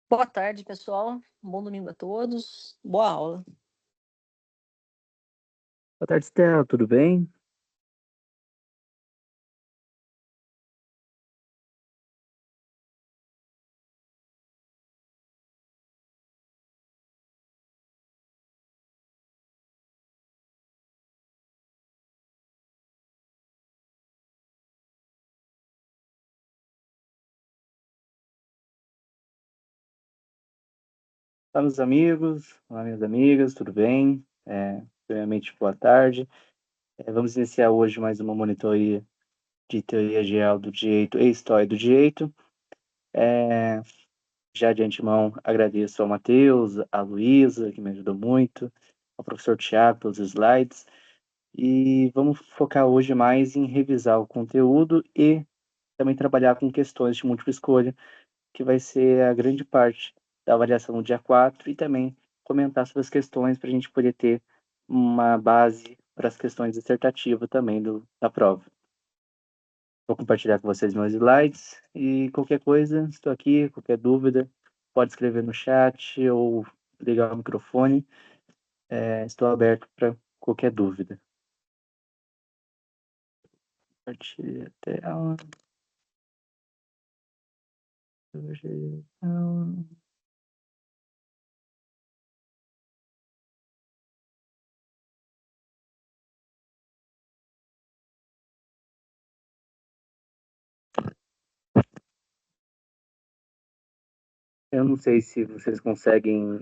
Boa tarde, pessoal. Bom domingo a todos. Boa aula. Boa tarde, Stella, tudo bem? Olá, meus amigos, olá, minhas amigas, tudo bem? Primeiramente, boa tarde. Vamos iniciar hoje mais uma monitoria de teoria geral do direito e história do direito. Já de antemão, agradeço ao Matheus, à Luísa, que me ajudou muito, ao professor Tiago pelos slides, e vamos focar hoje mais em revisar o conteúdo e também trabalhar com questões de múltipla escolha, que vai ser a grande parte da avaliação no dia 4, e também comentar sobre as questões para a gente poder ter uma base para as questões dissertativas também da prova. Vou compartilhar com vocês meus slides e qualquer coisa, estou aqui, qualquer dúvida, pode escrever no chat ou ligar o microfone, estou aberto para qualquer dúvida. Compartilhar a tela. Eu não sei se vocês conseguem,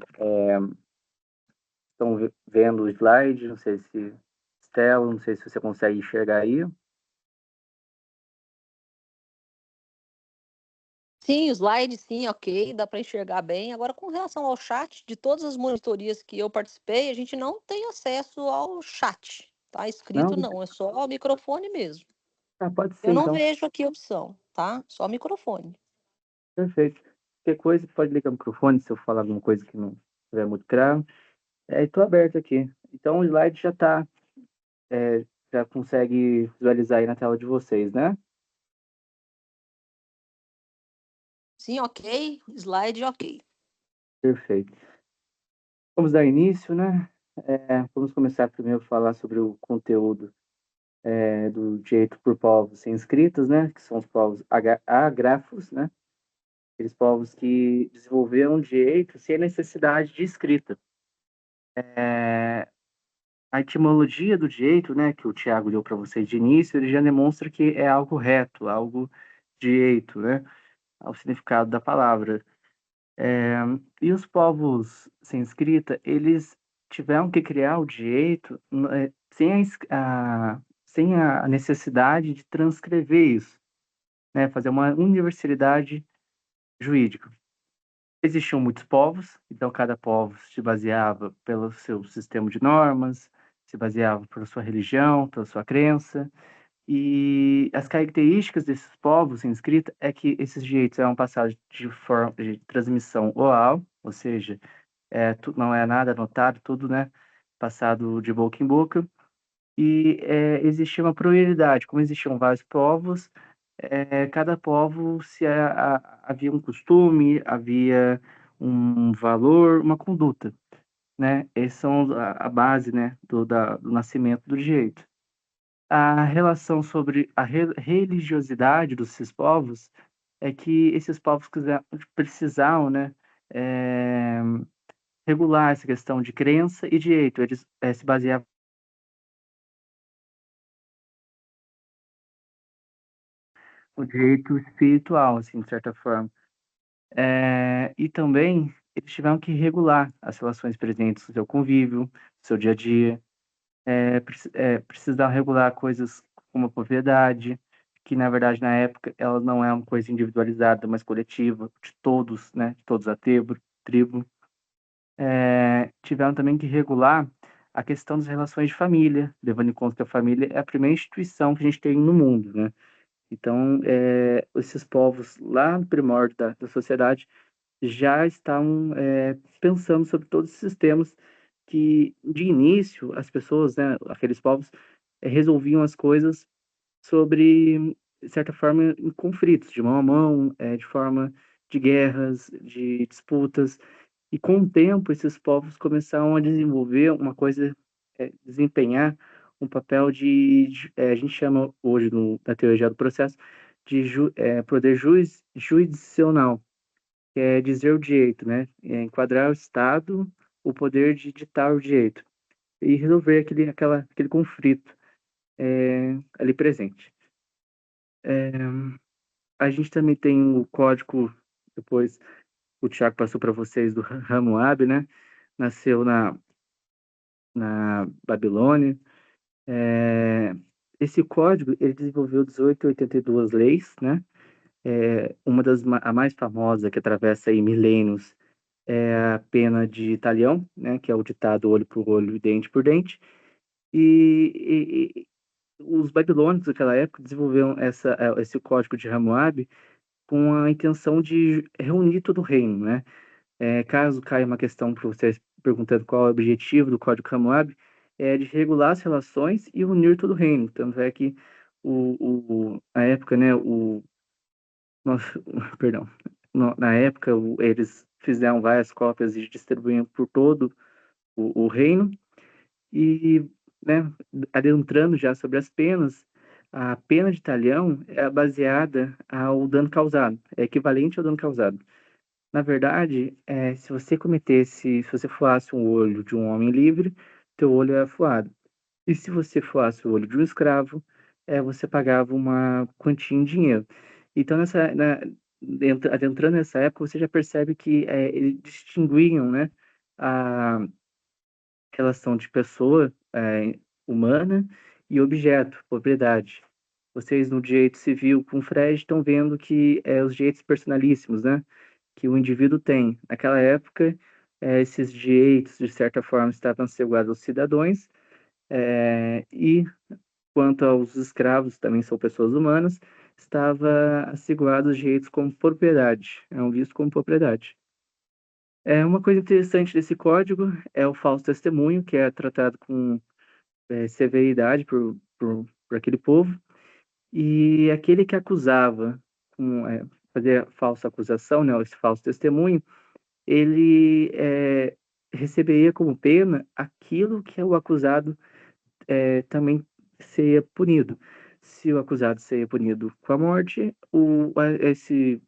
estão vendo o slide, não sei se Stella, não sei se você consegue enxergar aí. Sim, o slide, sim, ok, dá para enxergar bem. Agora, com relação ao chat, de todas as monitorias que eu participei, a gente não tem acesso ao chat, tá? Escrito Não? não, é só o microfone mesmo. Ah, pode ser Eu não então. vejo aqui a opção, tá? Só microfone. Perfeito. Qualquer coisa, pode ligar o microfone se eu falar alguma coisa que não estiver muito claro. Estou aberto aqui. Então o slide já está, já consegue visualizar aí na tela de vocês, né? Sim, ok. Slide, ok. Perfeito. Vamos dar início, né? Vamos começar primeiro a falar sobre o conteúdo do direito por povos sem escritas, né? Que são os povos agráficos, né? Aqueles povos que desenvolveram direito sem necessidade de escrita. A etimologia do direito, né, que o Tiago deu para vocês de início, ele já demonstra que é algo reto, algo direito, né, ao significado da palavra. E os povos sem escrita, eles tiveram que criar o direito sem sem a necessidade de transcrever isso, né, fazer uma universalidade jurídica. Existiam muitos povos, então cada povo se baseava pelo seu sistema de normas, se baseava pela sua religião, pela sua crença, e as características desses povos em escrita é que esses direitos eram passados de forma de transmissão oral, ou seja, não é nada anotado, tudo, né, passado de boca em boca, e existia uma prioridade, como existiam vários povos, cada povo havia um costume, havia um valor, uma conduta, né? Esses são a base, né, do nascimento do direito. A relação sobre a religiosidade desses povos é que esses povos precisavam, né, é, regular essa questão de crença e direito. Eles se baseavam no direito espiritual, assim, de certa forma. E também eles tiveram que regular as relações presentes no seu convívio, no seu dia a dia, precisavam regular coisas como a propriedade, que na verdade na época ela não é uma coisa individualizada, mas coletiva, de todos, né, de todos a tribo. Tiveram também que regular a questão das relações de família, levando em conta que a família é a primeira instituição que a gente tem no mundo, né? Então, esses povos lá no primórdio da sociedade já estavam pensando sobre todos esses sistemas que, de início, as pessoas, né, aqueles povos, resolviam as coisas sobre, de certa forma, em conflitos, de mão a mão, de forma de guerras, de disputas. E com o tempo, esses povos começaram a desenvolver uma coisa, desempenhar um papel a gente chama hoje na teoria do processo de poder jurisdicional, que é dizer o direito, né? É enquadrar o Estado, o poder de ditar o direito e resolver aquele conflito ali presente. A gente também tem o código, depois o Tiago passou para vocês, do Hammurabi, né? Nasceu na Babilônia. Esse código, ele desenvolveu 1882 leis, né? Uma a mais famosa, que atravessa aí milênios, é a pena de talião, né? Que é o ditado olho por olho, dente por dente. E os babilônicos daquela época desenvolveram esse código de Hammurabi com a intenção de reunir todo o reino, né? Caso caia uma questão para vocês perguntando qual é o objetivo do Código Hammurabi, é de regular as relações e unir todo o reino. Tanto é que na época, né, nossa, perdão, na época eles fizeram várias cópias e distribuíam por todo o reino e, né, adentrando já sobre as penas, a pena de talhão é baseada ao dano causado, é equivalente ao dano causado. Na verdade, se você fuasse um olho de um homem livre, teu olho é fuado. E se você fuasse o olho de um escravo, você pagava uma quantia em dinheiro. Então, adentrando nessa época, você já percebe que eles distinguiam, né, a relação de pessoa humana e objeto, propriedade. Vocês no direito civil com Fred estão vendo que os direitos personalíssimos, né? Que o indivíduo tem. Naquela época, esses direitos, de certa forma, estavam assegurados aos cidadãos, e quanto aos escravos, também são pessoas humanas, estava assegurado os direitos como propriedade, eram vistos como propriedade. Uma coisa interessante desse código é o falso testemunho, que é tratado com severidade por aquele povo, e aquele que acusava, fazer falsa acusação, né, esse falso testemunho, ele receberia como pena aquilo que o acusado também seria punido. Se o acusado seria punido com a morte,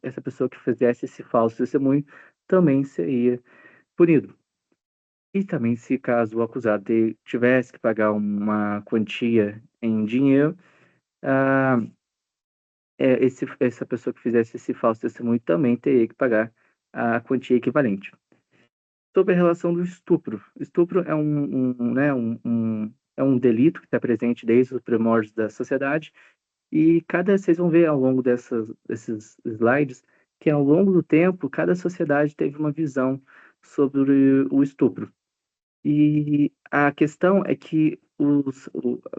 essa pessoa que fizesse esse falso testemunho também seria punido. E também, se caso o acusado tivesse que pagar uma quantia em dinheiro, ah, essa pessoa que fizesse esse falso testemunho também teria que pagar a quantia equivalente. Sobre a relação do estupro. Estupro é é um delito que está presente desde os primórdios da sociedade, e vocês vão ver ao longo desses slides que ao longo do tempo cada sociedade teve uma visão sobre o estupro. E a questão é que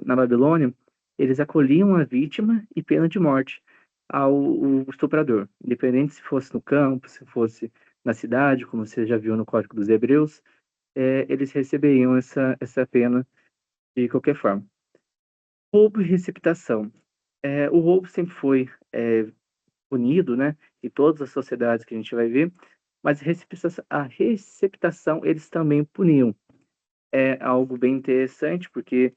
na Babilônia eles acolhiam a vítima e pena de morte ao o estuprador, independente se fosse no campo, se fosse na cidade, como você já viu no Código dos Hebreus, eles receberiam essa pena de qualquer forma. Roubo e receptação. O roubo sempre foi punido, né, em todas as sociedades que a gente vai ver, mas a receptação eles também puniam. É algo bem interessante, porque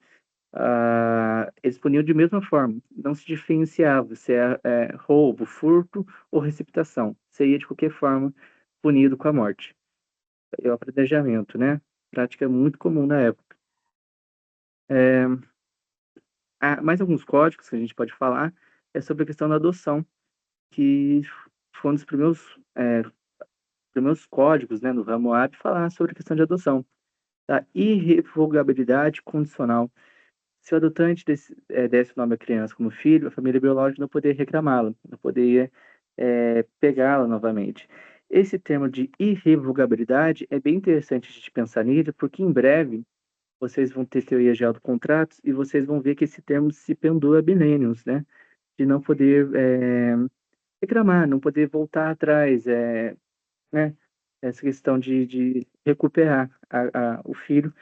eles puniam de mesma forma, não se diferenciava se é roubo, furto ou receptação. Seria de qualquer forma punido com a morte. É o apedrejamento, né? Prática muito comum na época. Há mais alguns códigos que a gente pode falar sobre a questão da adoção, que foi um dos primeiros códigos, né, no Hammurabi falar sobre a questão de adoção. A irrevogabilidade condicional. Se o adotante desse o nome à criança como filho, a família biológica não poderia reclamá-lo, não poderia pegá-la novamente. Esse termo de irrevogabilidade é bem interessante a gente pensar nele, porque em breve vocês vão ter teoria de autocontratos e vocês vão ver que esse termo se pendura há milênios, né? De não poder reclamar, não poder voltar atrás, né? Essa questão de recuperar o filho.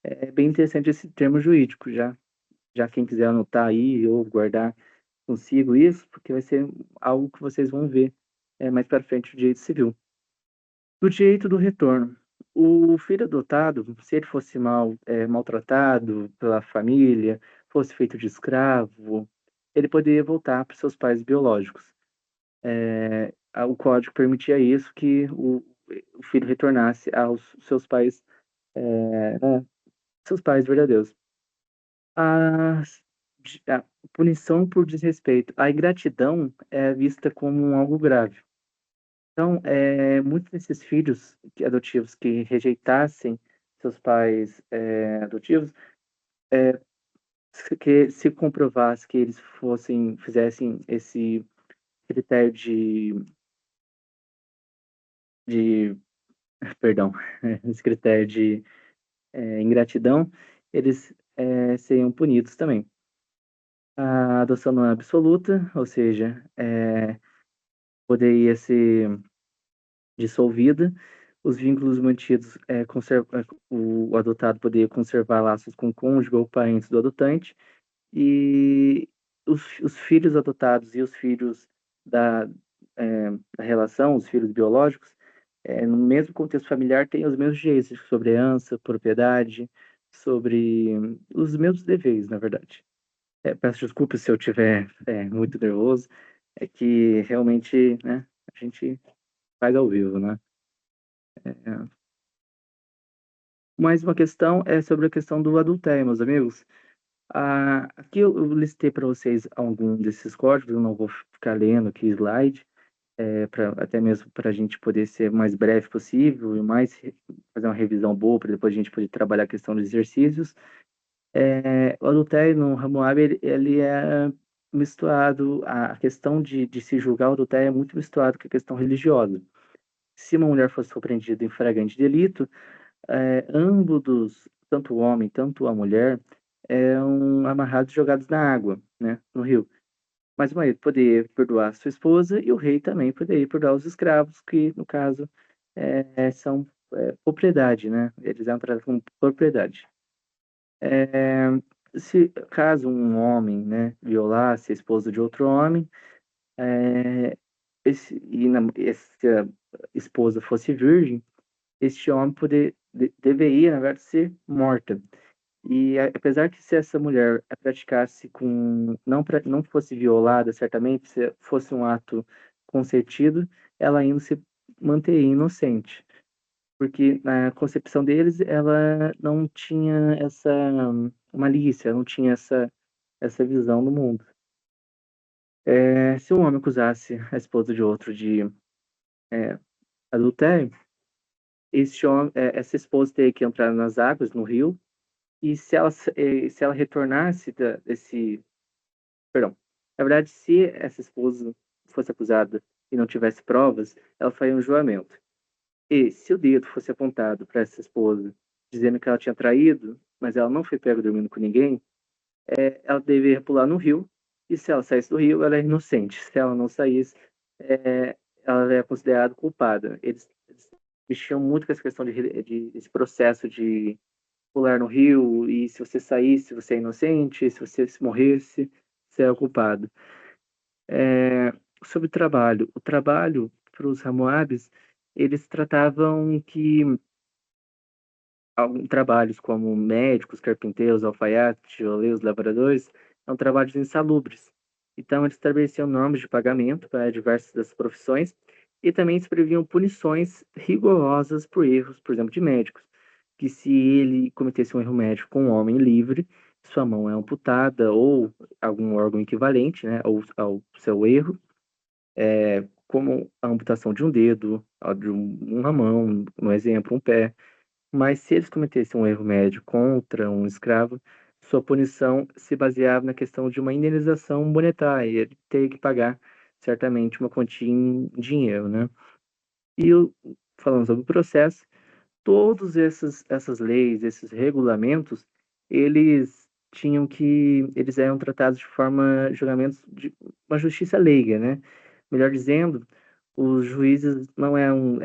É bem interessante esse termo jurídico, já quem quiser anotar aí ou guardar consigo isso, porque vai ser algo que vocês vão ver mais para frente o direito civil. Do direito do retorno. O filho adotado, se ele fosse maltratado pela família, fosse feito de escravo, ele poderia voltar para seus pais biológicos. O código permitia isso, que o filho retornasse aos seus pais, né, seus pais verdadeiros. A, a punição por desrespeito. A ingratidão é vista como algo grave. Então, muitos desses filhos adotivos que rejeitassem seus pais adotivos, que se comprovasse que eles fizessem esse critério de perdão, esse critério de ingratidão, eles seriam punidos também. A adoção não é absoluta, ou seja, poderia ser dissolvida, os vínculos mantidos, o adotado poderia conservar laços com o cônjuge ou parentes do adotante, e os filhos adotados e os filhos da, da relação, os filhos biológicos, no mesmo contexto familiar, têm os mesmos direitos sobre herança, propriedade, sobre os mesmos deveres, na verdade. Peço desculpas se eu estiver muito nervoso, é que realmente, né, a gente faz ao vivo, né? É, Mais uma questão é sobre a questão do adultério, meus amigos. Aqui eu listei para vocês alguns desses códigos, eu não vou ficar lendo aqui slide, até mesmo para a gente poder ser o mais breve possível e fazer uma revisão boa para depois a gente poder trabalhar a questão dos exercícios. O adultério no Hammurabi, ele é misturado, a questão de se julgar o adultério é muito misturado com a questão religiosa. Se uma mulher fosse surpreendida em flagrante delito, ambos, tanto o homem, tanto a mulher, eram amarrados e jogados na água, né, no rio. Mas o marido poderia perdoar sua esposa e o rei também poderia perdoar os escravos, que, no caso, são propriedade, né? Eles eram tratados como propriedade. É, Se caso um homem, né, violasse a esposa de outro homem, é, essa esposa fosse virgem, este homem deveria, na verdade, ser morta. E apesar que se essa mulher praticasse não fosse violada, certamente, se fosse um ato consentido, ela ainda se manteria inocente, porque na concepção deles ela não tinha essa malícia, não tinha essa visão do mundo. Se um homem acusasse a esposa de outro de adultério, essa esposa teria que entrar nas águas, no rio, e se ela retornasse perdão, na verdade, se essa esposa fosse acusada e não tivesse provas, ela faria um julgamento. E se o dedo fosse apontado para essa esposa, dizendo que ela tinha traído, mas ela não foi pega dormindo com ninguém, ela deveria pular no rio, e se ela saísse do rio, ela é inocente. Se ela não saísse, ela é considerada culpada. Eles mexiam muito com essa questão esse processo de pular no rio, e se você saísse, você é inocente, se você se morresse, você é o culpado. Sobre o trabalho para os Hammurabis, eles tratavam que alguns trabalhos como médicos, carpinteiros, alfaiates, tijoleiros, lavradores, são trabalhos insalubres. Então, eles estabeleciam normas de pagamento para diversas das profissões e também se previam punições rigorosas por erros, por exemplo, de médicos, que se ele cometesse um erro médico com um homem livre, sua mão é amputada ou algum órgão equivalente, né, ao seu erro, como a amputação de um dedo, de uma mão, um exemplo, um pé. Mas se eles cometessem um erro médio contra um escravo, sua punição se baseava na questão de uma indenização monetária. Ele teria que pagar certamente uma quantia em dinheiro, né? E falando sobre o processo, todas essas leis, esses regulamentos, eles eram tratados de julgamentos de uma justiça leiga, né? Melhor dizendo, os juízes não eram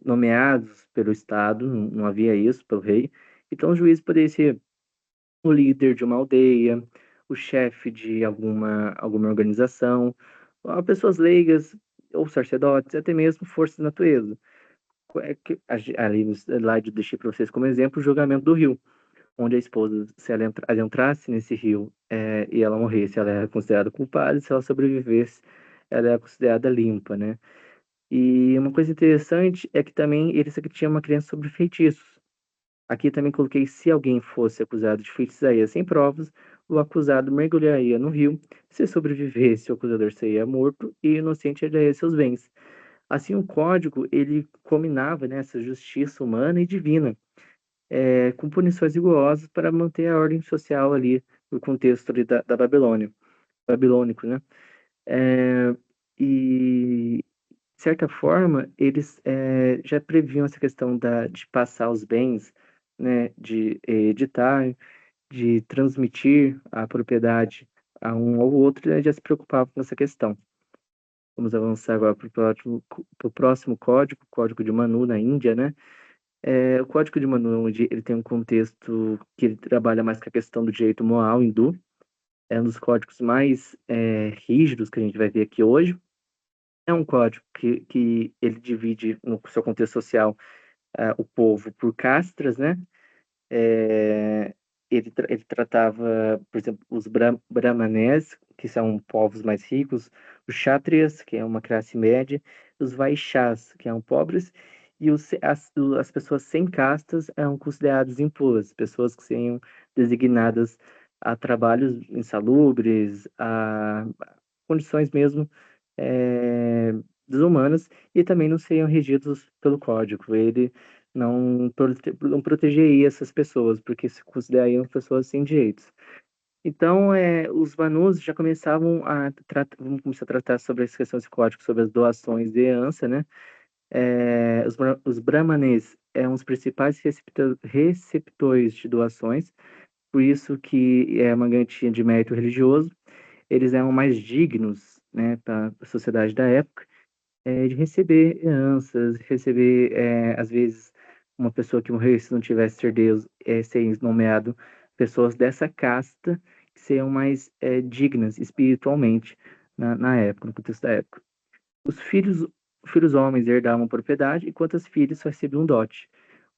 nomeados pelo Estado, não havia isso, pelo rei. Então, o juiz poderia ser o líder de uma aldeia, o chefe de alguma organização, pessoas leigas ou sacerdotes, até mesmo forças da natureza. Ali no slide eu deixei para vocês como exemplo o julgamento do rio, onde a esposa, se ela entrasse nesse rio e ela morresse, ela era considerada culpada, e se ela sobrevivesse, ela era considerada limpa, né? E uma coisa interessante é que também eles aqui tinham uma crença sobre feitiços. Aqui também coloquei se alguém fosse acusado de feitiçaria sem provas, o acusado mergulharia no rio, se sobrevivesse, o acusador seria morto e o inocente herdaria seus bens. Assim, o código, ele combinava, né, essa justiça humana e divina, com punições rigorosas para manter a ordem social ali, no contexto ali da Babilônia, babilônico, né? É, e, de certa forma, eles já previam essa questão de passar os bens, né, de editar, de transmitir a propriedade a um ou outro, né, já se preocupavam com essa questão. Vamos avançar agora para o próximo código, o Código de Manu, na Índia, né? O Código de Manu, onde ele tem um contexto que ele trabalha mais com a questão do direito moral hindu, é um dos códigos mais rígidos que a gente vai ver aqui hoje. É um código que ele divide, no seu contexto social, o povo por castas, né? É, ele tratava, por exemplo, os brahmanes, que são povos mais ricos, os kshatriyas, que é uma classe média, os vaixás, que são pobres, e as pessoas sem castas eram consideradas impuras, pessoas que seriam designadas a trabalhos insalubres, a condições mesmo é, desumanas, e também não seriam regidos pelo código. Ele não protegeria essas pessoas, porque se considerariam pessoas sem direitos. Então, os Manus já começavam vamos começar a tratar sobre essa questão desse código, sobre as doações de herança, né? Os Brahmanes são os principais receptores de doações, por isso que é uma garantia de mérito religioso. Eles eram mais dignos, né, para a sociedade da época, de receber heranças, receber, às vezes, uma pessoa que morreu se não tivesse herdeiros, ser nomeado pessoas dessa casta que seriam mais dignas espiritualmente na época, no contexto da época. Os filhos homens herdavam propriedade, enquanto as filhas só recebiam dote.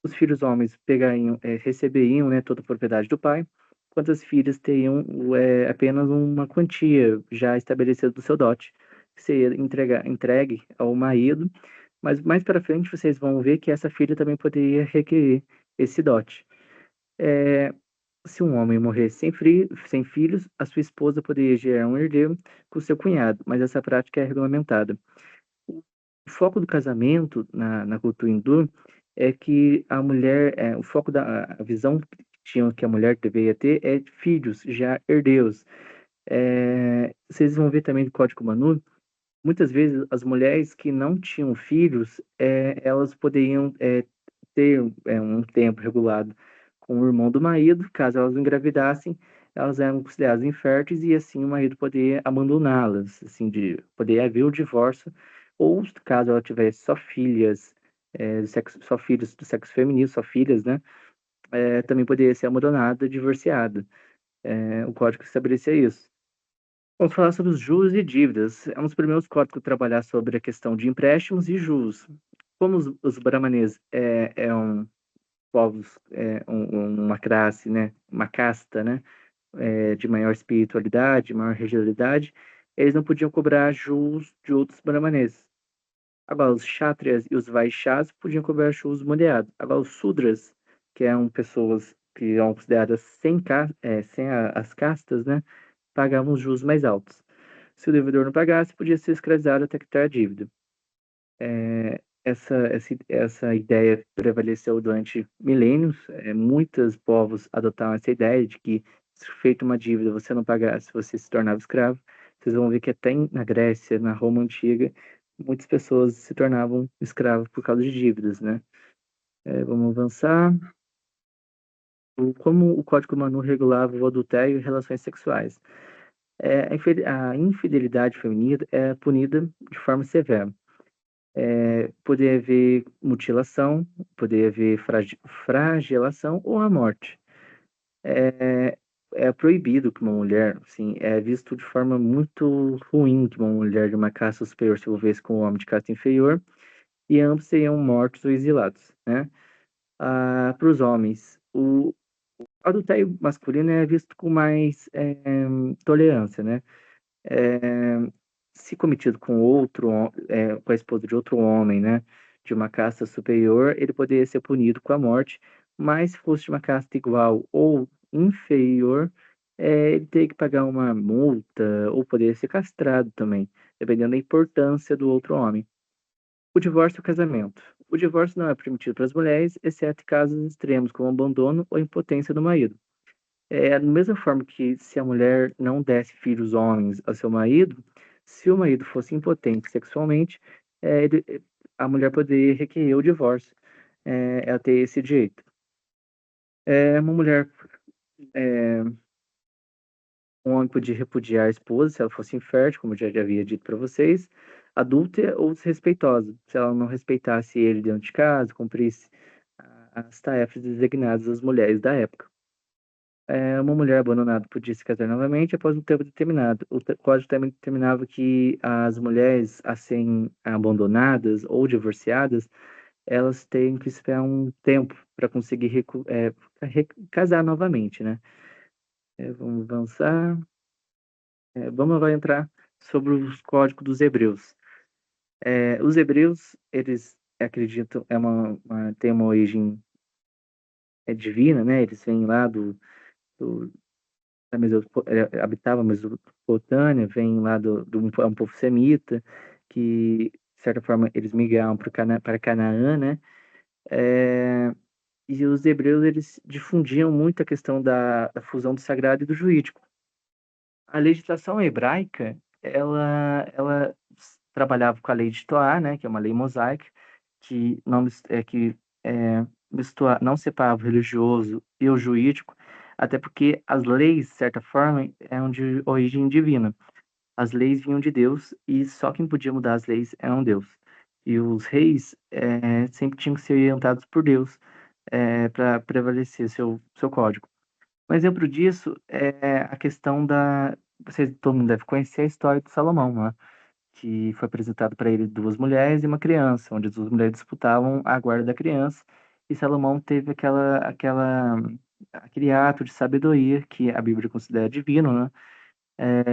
Os filhos homens receberiam, né, toda a propriedade do pai, enquanto as filhas teriam apenas uma quantia já estabelecida do seu dote, que seria entregue ao marido, mas mais para frente vocês vão ver que essa filha também poderia requerer esse dote. Se um homem morresse sem filhos, a sua esposa poderia gerar um herdeiro com seu cunhado, mas essa prática é regulamentada. O foco do casamento na cultura hindu é que a mulher, o foco a visão que tinham que a mulher deveria ter é de filhos, já herdeiros. Vocês vão ver também no Código Manu, muitas vezes as mulheres que não tinham filhos, elas poderiam ter um tempo regulado com o irmão do marido, caso elas engravidassem, elas eram consideradas inférteis e assim o marido poderia abandoná-las, assim, poderia haver o divórcio, ou caso ela tivesse só filhas, só filhos do sexo feminino, só filhas, né, também poderia ser abandonada, divorciada. O código estabelecia isso. Vamos falar sobre os juros e dívidas. É um dos primeiros códigos a trabalhar sobre a questão de empréstimos e juros. Como os brahmanes povos, uma classe, né, uma casta, né, de maior espiritualidade, maior religiosidade, eles não podiam cobrar juros de outros brahmanes. Agora, os kshatriyas e os vaixyas podiam cobrar juros moderados. Agora, os sudras, que eram pessoas que eram consideradas sem as castas, né, pagavam os juros mais altos. Se o devedor não pagasse, podia ser escravizado até quitar a dívida. Essa ideia prevaleceu durante milênios. Muitos povos adotaram essa ideia de que, se feita uma dívida, você não pagasse, você se tornava escravo. Vocês vão ver que até na Grécia, na Roma Antiga, muitas pessoas se tornavam escravos por causa de dívidas, né? Vamos avançar. Como o Código Manu regulava o adultério e relações sexuais. A infidelidade feminina é punida de forma severa. Poder haver mutilação, poder haver flagelação ou a morte. é proibido que uma mulher, assim, é visto de forma muito ruim que uma mulher de uma casta superior se envolvesse com um homem de casta inferior, e ambos seriam mortos ou exilados, né? Para os homens, o adultério masculino é visto com mais tolerância, né? É, se cometido com com a esposa de outro homem, né, de uma casta superior, ele poderia ser punido com a morte, mas se fosse de uma casta igual ou inferior, ele teria que pagar uma multa ou poderia ser castrado também, dependendo da importância do outro homem. O divórcio e o casamento. O divórcio não é permitido para as mulheres, exceto em casos extremos, como abandono ou impotência do marido. Da mesma forma que se a mulher não desse filhos homens ao seu marido, se o marido fosse impotente sexualmente, a mulher poderia requerer o divórcio. Ela ter esse direito. Uma mulher, é, um homem podia repudiar a esposa se ela fosse infértil, como eu já havia dito para vocês, adúltera ou desrespeitosa, se ela não respeitasse ele dentro de casa, cumprisse as tarefas designadas às mulheres da época. Uma mulher abandonada podia se casar novamente após um tempo determinado. O Código também determinava que as mulheres a serem abandonadas ou divorciadas, elas têm que esperar um tempo para conseguir casar novamente, né? Vamos avançar. Vamos agora entrar sobre os códigos dos hebreus. Os hebreus, eles acreditam, tem uma origem divina, né? Eles vêm lá do habitava a Mesopotâmia, vem lá é um povo semita, que, de certa forma, eles migraram para Canaã, né? É, e os hebreus, eles difundiam muito a questão da fusão do sagrado e do jurídico. A legislação hebraica, ela trabalhava com a lei de Toá, né? Que é uma lei mosaica, que não separava o religioso e o jurídico, até porque as leis, de certa forma, eram de origem divina. As leis vinham de Deus e só quem podia mudar as leis era um Deus. E os reis sempre tinham que ser orientados por Deus para prevalecer seu código. Um exemplo disso é a questão da. Todo mundo deve conhecer a história de Salomão, né? Que foi apresentado para ele duas mulheres e uma criança, onde as duas mulheres disputavam a guarda da criança, e Salomão teve aquele ato de sabedoria que a Bíblia considera divino, né?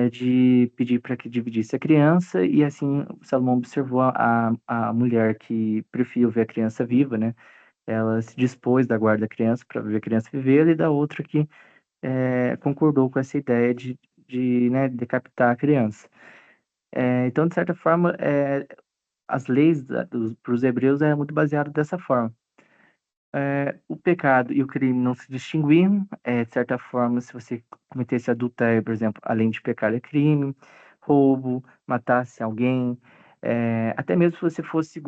De pedir para que dividisse a criança, e assim Salomão observou a mulher que preferiu ver a criança viva, né? Ela se dispôs da guarda da criança para ver a criança viver, e da outra que concordou com essa ideia de né, decapitar a criança. Então, de certa forma, as leis para os hebreus eram muito baseadas dessa forma. O pecado e o crime não se distinguiam. De certa forma, se você cometesse adultério, por exemplo, além de pecado é crime, roubo, matasse alguém, até mesmo se você fosse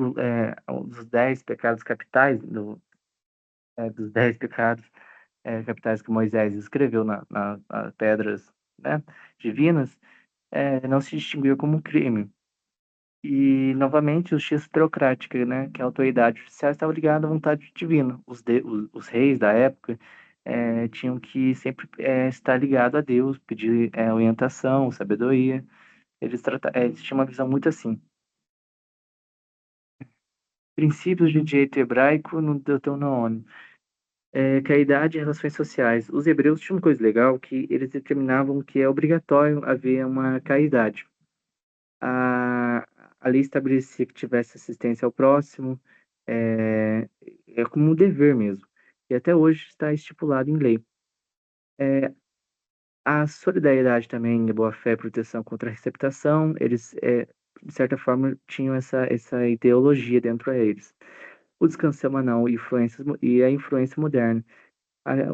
um dos 10 pecados capitais, dos 10 pecados capitais que Moisés escreveu nas pedras, né, divinas, não se distinguiu como crime. E, novamente, justiça teocrática, né, que a autoridade judiciária estava ligada à vontade divina. Os reis da época tinham que sempre estar ligados a Deus, pedir orientação, sabedoria. Eles tinham uma visão muito assim. Princípios de direito hebraico no Deuteronômio. Caridade e relações sociais. Os hebreus tinham uma coisa legal que eles determinavam que é obrigatório haver uma caridade. A, a lei estabelecia que tivesse assistência ao próximo, é, como um dever mesmo. E até hoje está estipulado em lei. A solidariedade também, a boa-fé, proteção contra a receptação, eles, de certa forma, tinham essa ideologia dentro deles. O descanso semanal e a influência moderna.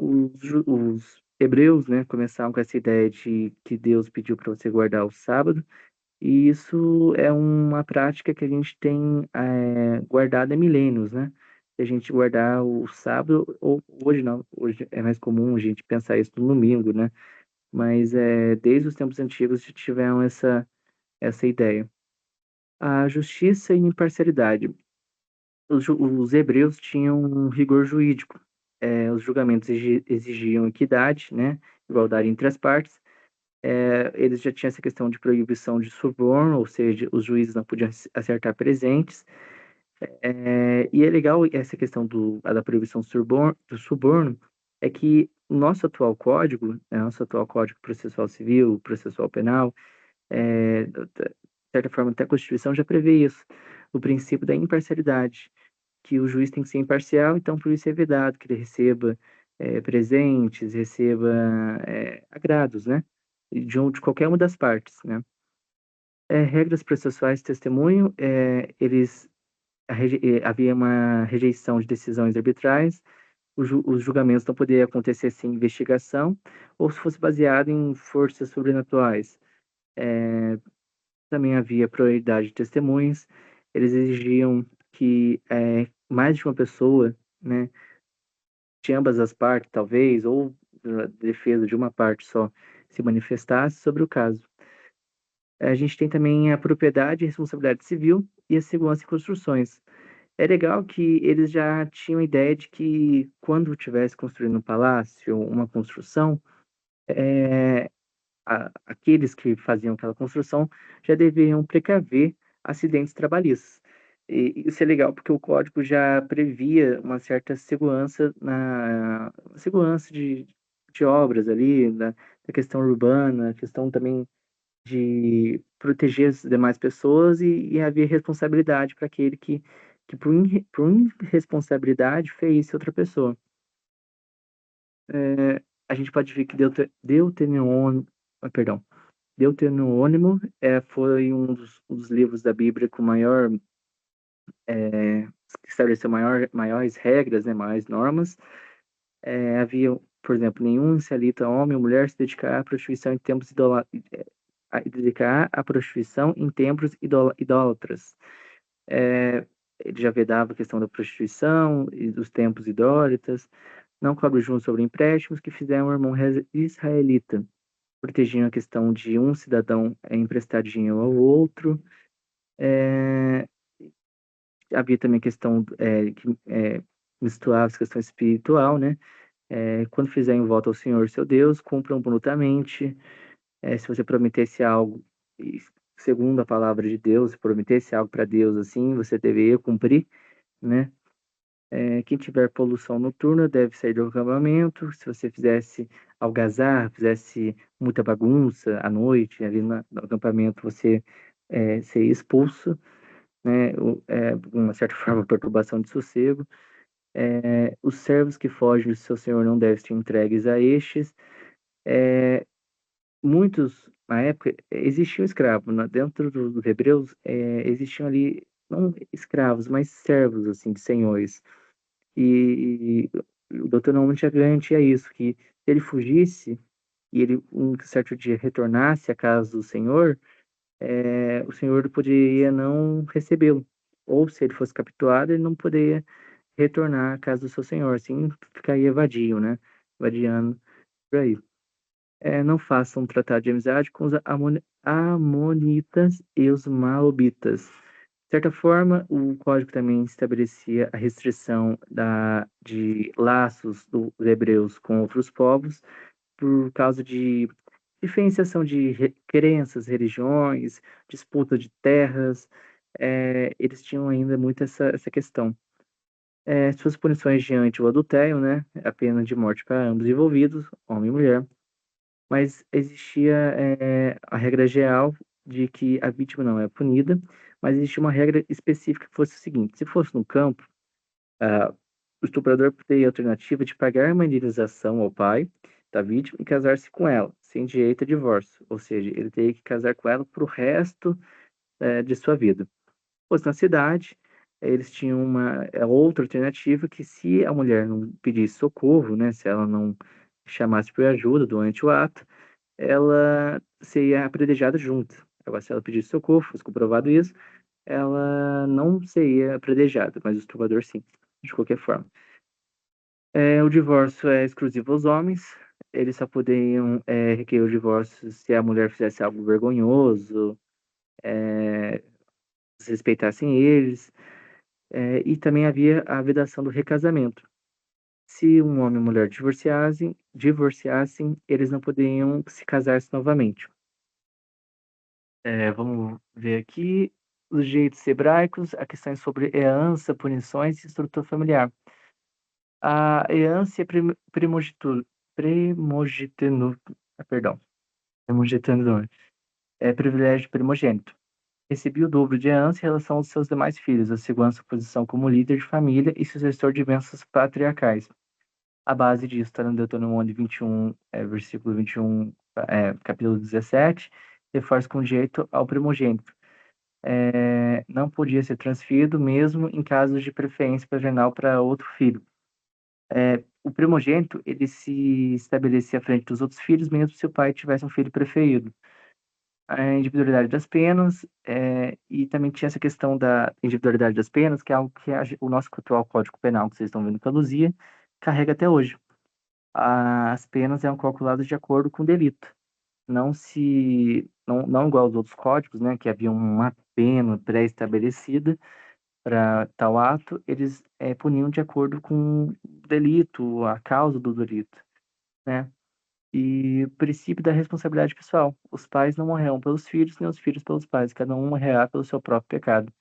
Os hebreus, né, começaram com essa ideia de que Deus pediu para você guardar o sábado, e isso é uma prática que a gente tem guardado há milênios, né? A gente guardar o sábado, ou hoje não, hoje é mais comum a gente pensar isso no domingo, né? Mas desde os tempos antigos já tiveram essa ideia. A justiça e imparcialidade. Os hebreus tinham um rigor jurídico. os julgamentos exigiam equidade, né, igualdade entre as partes. Eles já tinham essa questão de proibição de suborno, ou seja, os juízes não podiam acertar presentes. E é legal essa questão da proibição do suborno, é que o nosso atual código, né, nosso atual Código Processual Civil, Processual Penal, de certa forma até a Constituição já prevê isso, o princípio da imparcialidade, que o juiz tem que ser imparcial, então por isso é vedado que ele receba presentes, receba agrados, né, de qualquer uma das partes, né. Regras processuais de testemunho, havia uma rejeição de decisões arbitrais, os julgamentos não poderiam acontecer sem investigação ou se fosse baseado em forças sobrenaturais. Também havia pluralidade de testemunhas, eles exigiam que mais de uma pessoa, né, de ambas as partes, talvez, ou a defesa de uma parte só, se manifestasse sobre o caso. A gente tem também a propriedade e responsabilidade civil e a segurança em construções. É legal que eles já tinham ideia de que quando estivesse construindo um palácio, uma construção, aqueles que faziam aquela construção já deveriam precaver acidentes trabalhistas. E isso é legal porque o código já previa uma certa segurança segurança de obras ali, da questão urbana, questão também de proteger as demais pessoas e haver responsabilidade para aquele que por irresponsabilidade ferisse outra pessoa. A gente pode ver que perdão, Deuteronômio foi um dos livros da Bíblia com maior, que estabeleceu maiores regras, né, maiores normas. Havia, por exemplo, nenhum israelita, homem ou mulher, se dedicar à prostituição em tempos dedicar à prostituição em templos idólatras. É, ele já vedava a questão da prostituição e dos templos idólatras, não cobre juros sobre empréstimos que fizeram o irmão israelita, protegiam a questão de um cidadão emprestar dinheiro ao outro. É, havia também a questão que misturava a questão espiritual, né? Quando fizerem voto ao Senhor, seu Deus, cumpram volutamente. Se você prometesse algo, segundo a palavra de Deus, se prometesse algo para Deus assim, você deveria cumprir, né? Quem tiver poluição noturna deve sair do acampamento. Se você fizesse algazarra, fizesse muita bagunça à noite ali no acampamento, você seria expulso, né? Uma certa forma, perturbação de sossego. Os servos que fogem do seu senhor não devem ser entregues a estes. Muitos, na época, existiam escravos. Dentro dos hebreus, existiam ali, não escravos, mas servos, assim, de senhores. E o doutor Norman já garantia isso, que se ele fugisse e ele um certo dia retornasse à casa do senhor, o senhor poderia não recebê-lo. Ou se ele fosse capturado, ele não poderia retornar à casa do seu senhor, assim ficaria vadio, né? Vadiando por aí. Não façam um tratado de amizade com os amonitas e os maobitas. De certa forma, o código também estabelecia a restrição de laços dos hebreus com outros povos por causa de diferenciação de crenças, religiões, disputa de terras. Eles tinham ainda muito essa questão. Suas punições diante o adultério, né? A pena de morte para ambos envolvidos, homem e mulher. Mas existia a regra geral de que a vítima não é punida, mas existia uma regra específica que fosse o seguinte: se fosse no campo, ah, o estuprador teria a alternativa de pagar uma indenização ao pai da vítima e casar-se com ela, sem direito a divórcio, ou seja, ele teria que casar com ela para o resto de sua vida. Se fosse na cidade, eles tinham uma outra alternativa que se a mulher não pedisse socorro, né, se ela não chamasse por ajuda durante o ato, ela seria apredejada junto. Agora, se ela pedisse socorro, fosse comprovado isso, ela não seria apredejada, mas o estuprador sim, de qualquer forma. O divórcio é exclusivo aos homens, eles só poderiam requerer o divórcio se a mulher fizesse algo vergonhoso, desrespeitassem eles, e também havia a vedação do recasamento. Se um homem e uma mulher divorciassem, eles não poderiam se casar novamente. Vamos ver aqui os jeitos hebraicos, a questão sobre herança, punições e estrutura familiar. A herança é primogênito, perdão, primogênito é privilégio primogênito. Recebia o dobro de herança em relação aos seus demais filhos, assegurando sua posição como líder de família e sucessor de bênçãos patriarcais. A base disso está no Deuteronômio 21, versículo 21, capítulo 17, reforça com direito ao primogênito. Não podia ser transferido mesmo em casos de preferência paternal para outro filho. O primogênito, ele se estabelecia à frente dos outros filhos, mesmo se o pai tivesse um filho preferido. A individualidade das penas, e também tinha essa questão da individualidade das penas, que é algo que o nosso atual Código Penal, que vocês estão vendo com a Luzia, carrega até hoje. As penas eram calculadas de acordo com o delito. Não igual aos outros códigos, né, que havia uma pena pré-estabelecida para tal ato, eles puniam de acordo com o delito, a causa do delito, né? E o princípio da responsabilidade pessoal. Os pais não morrerão pelos filhos, nem os filhos pelos pais. Cada um morrerá pelo seu próprio pecado.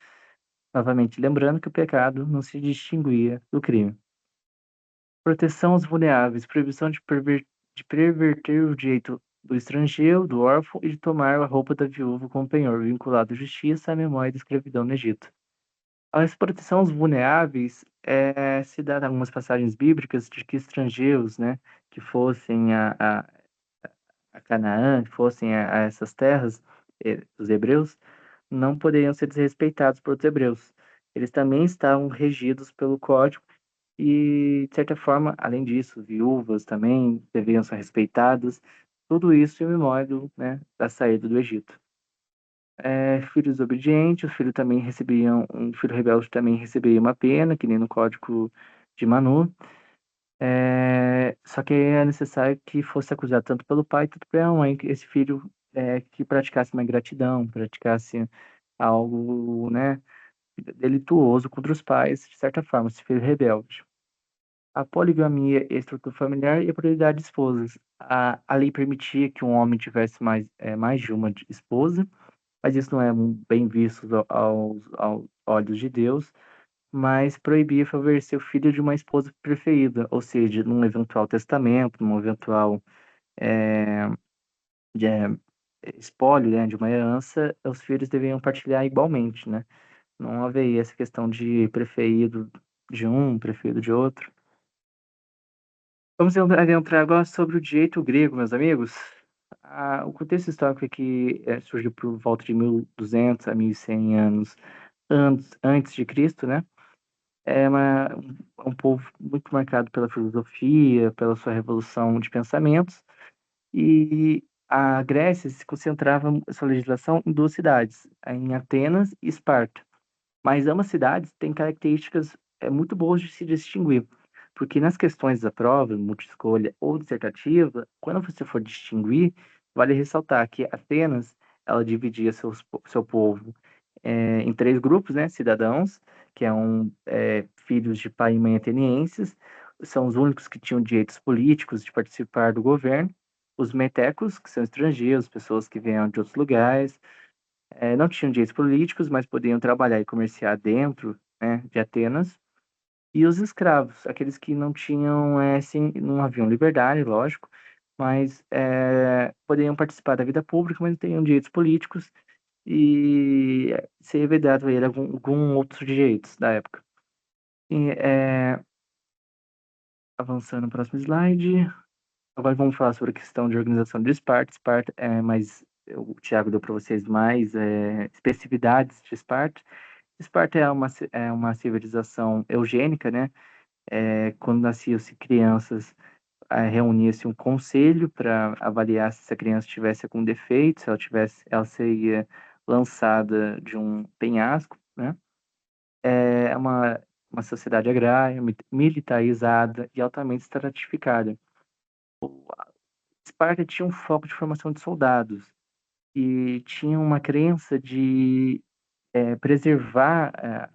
Novamente, lembrando que o pecado não se distinguia do crime. Proteção aos vulneráveis. Proibição de perverter o direito do estrangeiro, do órfão e de tomar a roupa da viúva como penhor, vinculado à justiça à memória da escravidão no Egito. A proteção aos vulneráveis se dá em algumas passagens bíblicas de que estrangeiros, né, que fossem a Canaã, que fossem a essas terras dos hebreus, não poderiam ser desrespeitados por outros hebreus. Eles também estavam regidos pelo código e, de certa forma, além disso, viúvas também deveriam ser respeitadas. Tudo isso em memória né, da saída do Egito. Filhos obedientes, um filho rebelde também receberia uma pena, que nem no código de Manu. Só que é necessário que fosse acusado tanto pelo pai quanto pela mãe, que esse filho que praticasse uma ingratidão, praticasse algo, né, delituoso contra os pais, de certa forma, esse filho rebelde. A poligamia extrafamiliar e a pluralidade de esposas. A lei permitia que um homem tivesse mais de uma esposa, mas isso não é bem visto aos olhos de Deus, mas proibia favorecer o filho de uma esposa preferida, ou seja, num eventual testamento, num eventual é, de, é, espólio, né, de uma herança, os filhos deveriam partilhar igualmente, né? Não haveria essa questão de preferido de um, preferido de outro. Vamos adentrar agora sobre o direito grego, meus amigos. O contexto histórico aqui surgiu por volta de 1200 a 1100 anos antes de Cristo, né? Um povo muito marcado pela filosofia, pela sua revolução de pensamentos, e a Grécia se concentrava sua legislação em duas cidades, em Atenas e Esparta. Mas ambas cidades têm características muito boas de se distinguir, porque nas questões da prova, multi-escolha ou dissertativa, quando você for distinguir, vale ressaltar que Atenas ela dividia seu povo em três grupos, né? Cidadãos, que eram filhos de pai e mãe atenienses, são os únicos que tinham direitos políticos de participar do governo. Os metecos, que são estrangeiros, pessoas que vieram de outros lugares, não tinham direitos políticos, mas podiam trabalhar e comerciar dentro, né, de Atenas. E os escravos, aqueles que não tinham, assim, não haviam liberdade, lógico, mas poderiam participar da vida pública, mas não tinham direitos políticos e ser vedado a ele algum outros direitos da época. E, avançando no próximo slide. Agora vamos falar sobre a questão de organização de Esparta. Esparta o Tiago deu para vocês mais especificidades de Esparta. Esparta é uma civilização eugênica, né? Quando nasciam-se crianças, reunia-se um conselho para avaliar se essa criança tivesse algum defeito, se ela seria lançada de um penhasco, né? É uma sociedade agrária, militarizada e altamente estratificada. Esparta tinha um foco de formação de soldados e tinha uma crença de preservar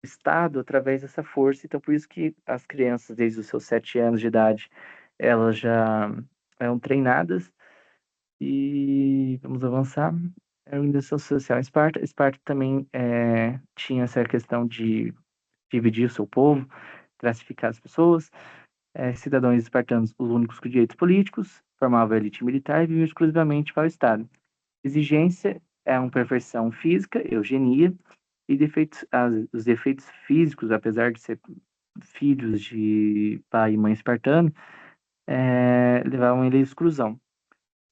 Estado através dessa força. Então, por isso que as crianças, desde os seus 7 anos de idade, elas já eram treinadas. E vamos avançar. A organização social em Esparta. Esparta também tinha essa questão de dividir o seu povo, classificar as pessoas. Cidadãos espartanos, os únicos com direitos políticos, formavam a elite militar e viviam exclusivamente para o Estado. Exigência é uma perfeição física, eugenia, e os defeitos físicos, apesar de ser filhos de pai e mãe espartano, levavam ele à exclusão.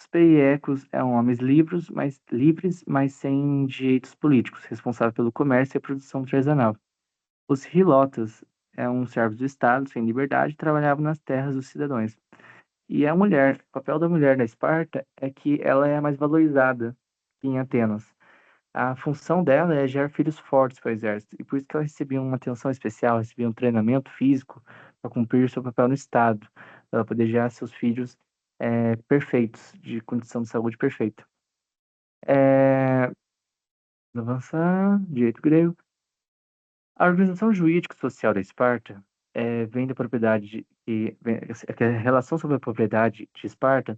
Os periecos eram homens livres, mas sem direitos políticos, responsáveis pelo comércio e a produção artesanal. Os hilotas eram servos do Estado, sem liberdade, e trabalhavam nas terras dos cidadãos. E a mulher, o papel da mulher na Esparta é que ela é mais valorizada que em Atenas. A função dela é gerar filhos fortes para o exército, e por isso que ela recebia uma atenção especial, recebia um treinamento físico para cumprir seu papel no Estado, para ela poder gerar seus filhos perfeitos, de condição de saúde perfeita. É, avançar, direito grego. A organização jurídico-social da Esparta vem da propriedade que a relação sobre a propriedade de Esparta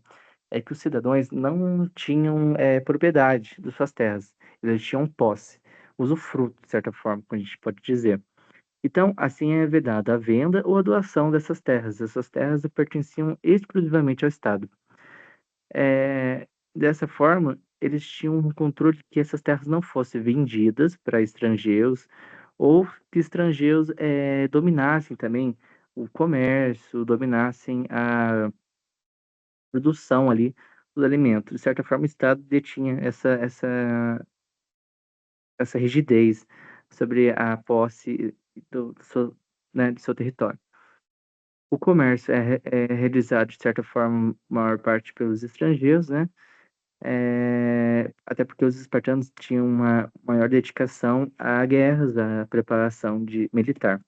é que os cidadãos não tinham propriedade de suas terras, eles tinham posse, usufruto, de certa forma, como a gente pode dizer. Então, assim é vedada a venda ou a doação dessas terras. Essas terras pertenciam exclusivamente ao Estado. Dessa forma, eles tinham um controle de que essas terras não fossem vendidas para estrangeiros ou que estrangeiros dominassem também o comércio, dominassem a produção ali dos alimentos. De certa forma, o Estado detinha essa rigidez sobre a posse do seu território. O comércio é realizado, de certa forma, maior parte pelos estrangeiros, né? Até porque os espartanos tinham uma maior dedicação a guerras, à preparação militar.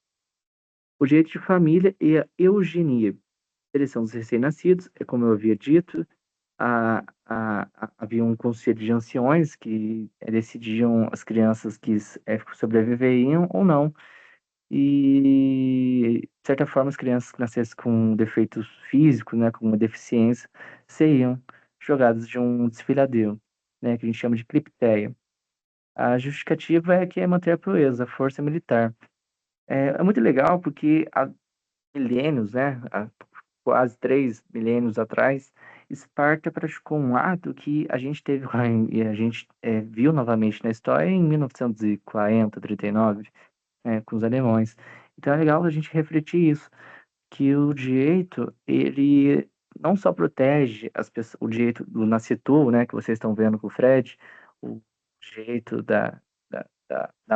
O direito de família e a eugenia. Seleção dos recém-nascidos, como eu havia dito, havia um conselho de anciões que decidiam as crianças que sobreviveriam ou não. E, de certa forma, as crianças que nascessem com defeitos físicos, né, com uma deficiência, seriam jogadas de um desfiladeiro, né, que a gente chama de clipteia. A justificativa é que é manter a proeza, a força militar. É muito legal porque há milênios, né, há quase 3 milênios atrás, Esparta praticou um ato que a gente teve e a gente viu novamente na história em 1940, 39, com os alemães. Então é legal a gente refletir isso, que o direito, ele não só protege as pessoas, o direito do nascituro, né, que vocês estão vendo com o Fred, o direito da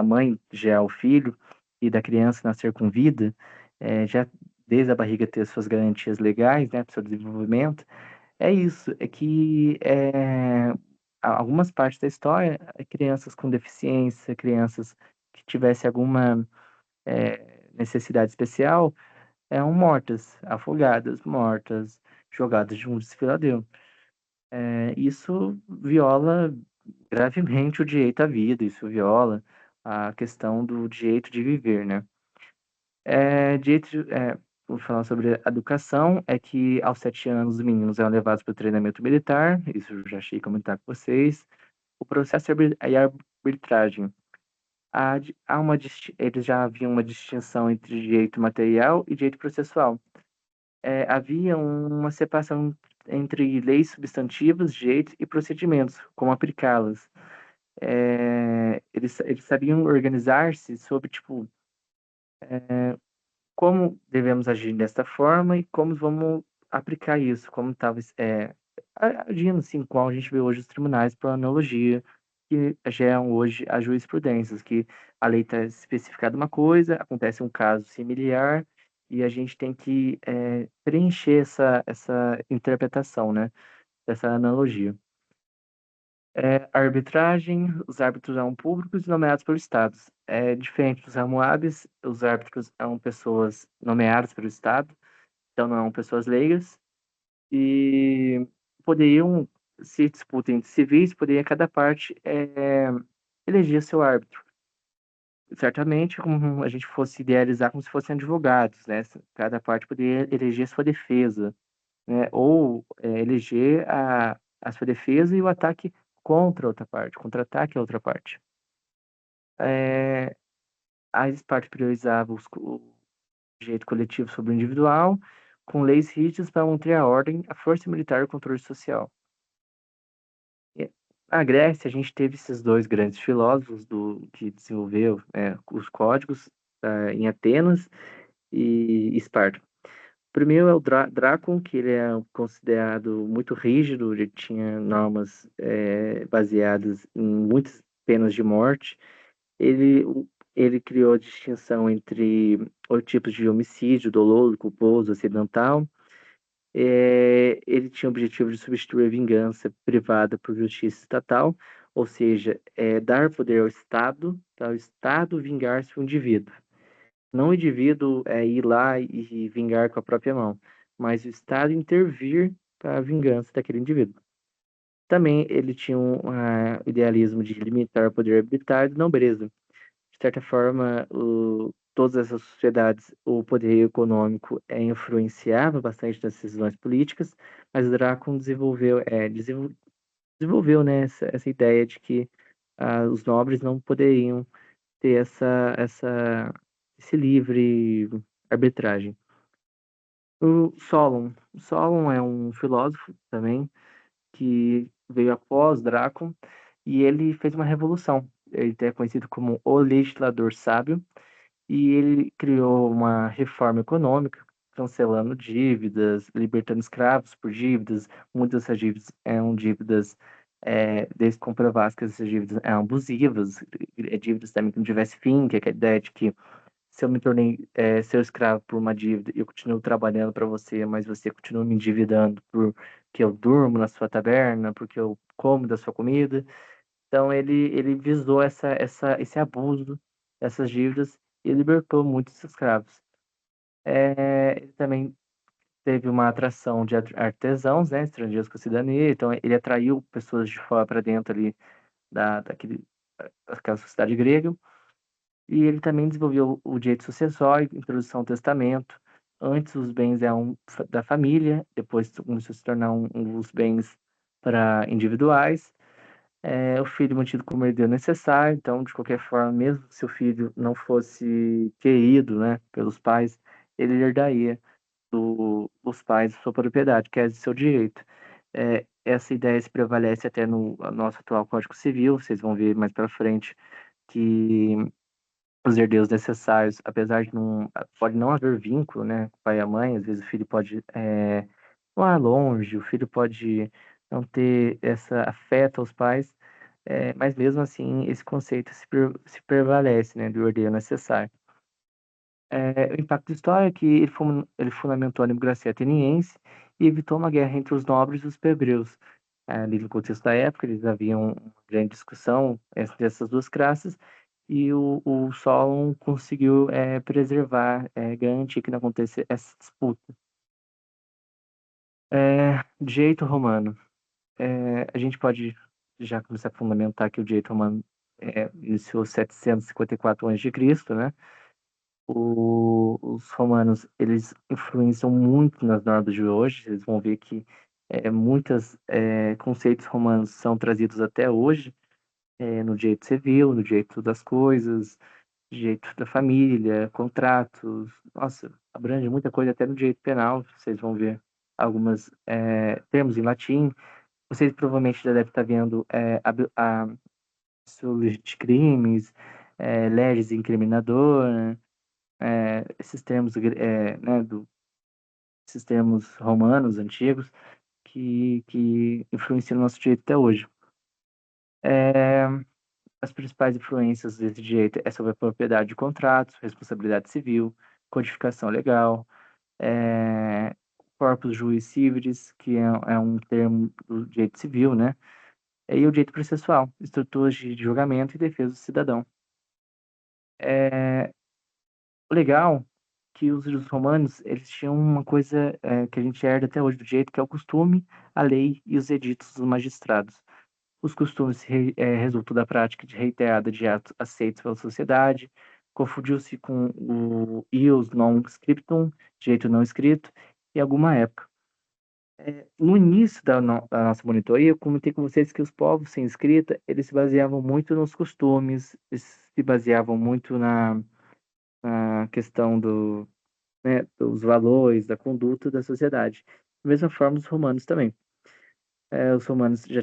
mãe gerar o filho e da criança nascer com vida, já desde a barriga ter suas garantias legais, né, para o seu desenvolvimento, é isso, é que algumas partes da história, crianças com deficiência, crianças que tivessem alguma necessidade especial, eram mortas, afogadas, mortas, jogadas de um desfiladeiro. Isso viola gravemente o direito à vida, isso viola a questão do direito de viver, né? Vou falar sobre a educação, é que aos 7 anos os meninos eram levados para o treinamento militar, isso eu já achei comentar com vocês. O processo e a arbitragem. Eles já haviam uma distinção entre direito material e direito processual. Havia uma separação entre leis substantivas, direitos e procedimentos, como aplicá-las. Eles sabiam organizar-se sobre, tipo, como devemos agir desta forma e como vamos aplicar isso, como estava agindo assim, como a gente vê hoje os tribunais por analogia, que geram hoje as jurisprudências, que a lei está especificada uma coisa, acontece um caso similar e a gente tem que preencher essa interpretação, né, dessa analogia. A arbitragem, os árbitros são públicos e nomeados pelo Estado. É diferente dos Hammurabis, os árbitros são pessoas nomeadas pelo Estado, então não são pessoas leigas, e poderiam, se disputa entre civis, poderia cada parte eleger seu árbitro. certamente, como a gente fosse idealizar como se fossem advogados, né? Cada parte poderia eleger sua defesa, né? Ou eleger a sua defesa e o ataque contra a outra parte, contra-ataque à outra parte. É, as partes priorizavam o direito coletivo sobre o individual, com leis rígidas para manter a ordem, a força militar e o controle social. E na Grécia, a gente teve esses dois grandes filósofos que desenvolveu, né, os códigos em Atenas e Esparta. O primeiro é o Drácon, que ele é considerado muito rígido, ele tinha normas baseadas em muitas penas de morte. Ele, ele criou a distinção entre os tipos de homicídio, doloso, culposo, acidental. Ele tinha o objetivo de substituir a vingança privada por justiça estatal, ou seja, dar poder ao Estado, para o Estado vingar-se do indivíduo. Não o indivíduo ir lá e vingar com a própria mão, mas o Estado intervir para a vingança daquele indivíduo. Também ele tinha um idealismo de limitar o poder arbitrário da nobreza. De certa forma, todas essas sociedades, o poder econômico influenciava bastante nas decisões políticas, mas Drácula desenvolveu, né, essa ideia de que os nobres não poderiam ter esse livre arbitragem. O Solon é um filósofo também que veio após Drácula e ele fez uma revolução. Ele é conhecido como o legislador sábio e ele criou uma reforma econômica, cancelando dívidas, libertando escravos por dívidas. Muitas dessas dívidas eram dívidas, desde comprovar que essas dívidas eram abusivas, dívidas também que não tivesse fim, que é a ideia de que se eu me tornei seu escravo por uma dívida e eu continuo trabalhando para você, mas você continua me endividando porque eu durmo na sua taberna, porque eu como da sua comida. Então ele visou esse abuso dessas dívidas e libertou muitos escravos. Ele também teve uma atração de artesãos, né, estrangeiros com cidadania, então ele atraiu pessoas de fora para dentro ali daquela sociedade grega. E ele também desenvolveu o direito sucessório, introdução ao testamento. Antes os bens eram da família, depois começou a se tornar os bens para individuais. O filho mantido como herdeiro necessário, então, de qualquer forma, mesmo se o filho não fosse querido, né, pelos pais, ele herdaria dos pais sua propriedade, que é de seu direito. Essa ideia se prevalece até no nosso atual Código Civil, vocês vão ver mais para frente que os herdeiros necessários, apesar de não, pode não haver vínculo, né, com o pai e a mãe, às vezes o filho pode morar longe, o filho pode não ter essa afeto aos pais, mas mesmo assim esse conceito se prevalece, né, do herdeiro necessário. O impacto histórico é que ele fundamentou a democracia ateniense e evitou uma guerra entre os nobres e os plebeus. Ali no contexto da época, eles haviam uma grande discussão entre essas duas classes e o Solon conseguiu preservar, garantir que não acontecesse essa disputa. Direito romano. A gente pode já começar a fundamentar que o direito romano iniciou 754 a.C., né? Os romanos, eles influenciam muito nas normas de hoje. Vocês vão ver que muitos conceitos romanos são trazidos até hoje no direito civil, no direito das coisas, direito da família, contratos. Nossa, abrange muita coisa até no direito penal. Vocês vão ver algumas termos em latim. Vocês provavelmente já devem estar vendo a sobre de crimes, leges incriminador, né? Esses termos, né, esses termos romanos antigos que influenciam o nosso direito até hoje. As principais influências desse direito é sobre a propriedade de contratos, responsabilidade civil, codificação legal, corpus juris civilis, que é um termo do direito civil, né? E o direito processual, estruturas de julgamento e defesa do cidadão. O legal que os romanos, eles tinham uma coisa que a gente herda até hoje do direito, que é o costume, a lei e os editos dos magistrados. Os costumes resultam da prática de reiterada de atos aceitos pela sociedade. Confundiu-se com o ius non scriptum, direito não escrito, em alguma época. No início da nossa monitoria, eu comentei com vocês que os povos sem escrita, eles se baseavam muito nos costumes, eles se baseavam muito na questão né, dos valores, da conduta da sociedade. Da mesma forma, os romanos também. Os romanos já